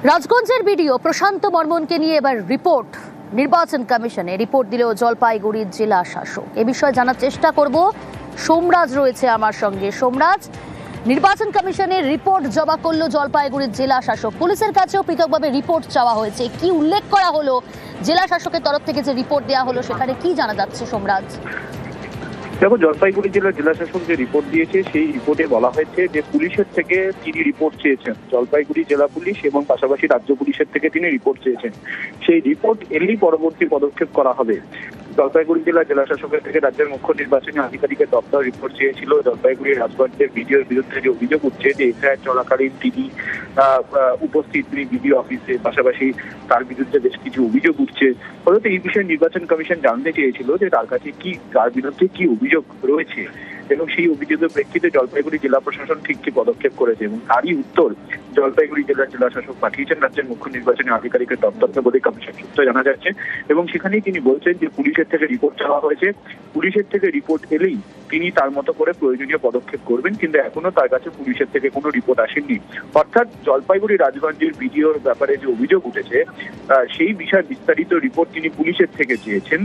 রাজগঞ্জের BDO প্রশান্ত বর্মনকে নিয়ে এবার report নির্বাচন কমিশনে রিপোর্ট দিলেও জলপাইগুড়ির জেলা শাসক। এ বিষয়ে জানার চেষ্টা করব, সোমরাজ রয়েছে আমার সঙ্গে। সোমরাজ, নির্বাচন কমিশনের রিপোর্ট জমা করলো জলপাইগুড়ির জেলা শাসক, পুলিশের কাছেও পৃথকভাবে রিপোর্ট চাওয়া হয়েছে, কি উল্লেখ করা হলো জেলা শাসকের তরফ থেকে যে রিপোর্ট দেওয়া হলো সেখানে কি জানা যাচ্ছে সোমরাজ? দেখো, জলপাইগুড়ি জেলার জেলাশাসক যে রিপোর্ট দিয়েছে সেই রিপোর্টে বলা হয়েছে যে পুলিশের থেকে তিনি রিপোর্ট চেয়েছেন, জলপাইগুড়ি জেলা পুলিশ এবং পাশাপাশি রাজ্য পুলিশের থেকে তিনি রিপোর্ট চেয়েছেন। সেই রিপোর্ট এলেই পরবর্তী পদক্ষেপ করা হবে। জলপাইগুড়ি জেলার জেলাশাসকের থেকে রাজ্যের মুখ্য নির্বাচনী আধিকারিকের দপ্তর রিপোর্ট চেয়েছিল। জলপাইগুড়ি রাজগঞ্জের বিডিওর বিরুদ্ধে যে অভিযোগ উঠছে যে এফআইআর চলাকালীন তিনি উপস্থিত বিডিও অফিসে, পাশাপাশি তার বিরুদ্ধে বেশ কিছু অভিযোগ উঠছে। ফলত এই বিষয়ে নির্বাচন কমিশন জানতে চেয়েছিল যে তার কাছে তার বিরুদ্ধে কি অভিযোগ রয়েছে এবং সেই অভিযোগের প্রেক্ষিতে জলপাইগুড়ি জেলা প্রশাসন ঠিক কি পদক্ষেপ করেছে এবং তারই উত্তর জলপাইগুড়ি জেলার জেলাশাসক পাঠিয়েছেন রাজ্যের মুখ্য নির্বাচনী আধিকারিকের দপ্তরকে বলে কমিশন সূত্রে জানা যাচ্ছে। এবং সেখানেই তিনি বলছেন যে পুলিশের থেকে রিপোর্ট চাওয়া হয়েছে, পুলিশের থেকে রিপোর্ট এলেই তিনি তার মতো করে প্রয়োজনীয় পদক্ষেপ করবেন, কিন্তু এখনো তার কাছে পুলিশের থেকে কোনো রিপোর্ট আসেনি। অর্থাৎ জলপাইগুড়ি রাজগঞ্জের ভিডিওর ব্যাপারে যে অভিযোগ উঠেছে সেই বিষয়ে বিস্তারিত রিপোর্ট তিনি পুলিশের থেকে চেয়েছেন,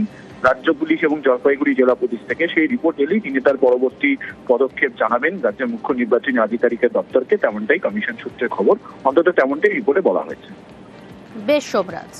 রাজ্য পুলিশ এবং জলপাইগুড়ি জেলা পুলিশ থেকে। সেই রিপোর্ট এলেই তিনি তার পরবর্তী পদক্ষেপ জানাবেন রাজ্যের মুখ্য নির্বাচনী আধিকারিকের দপ্তরকে, তেমনটাই কমিশন সূত্রে খবর, অন্তত তেমনটাই রিপোর্টে বলা হয়েছে। বেশ সোমরাজ।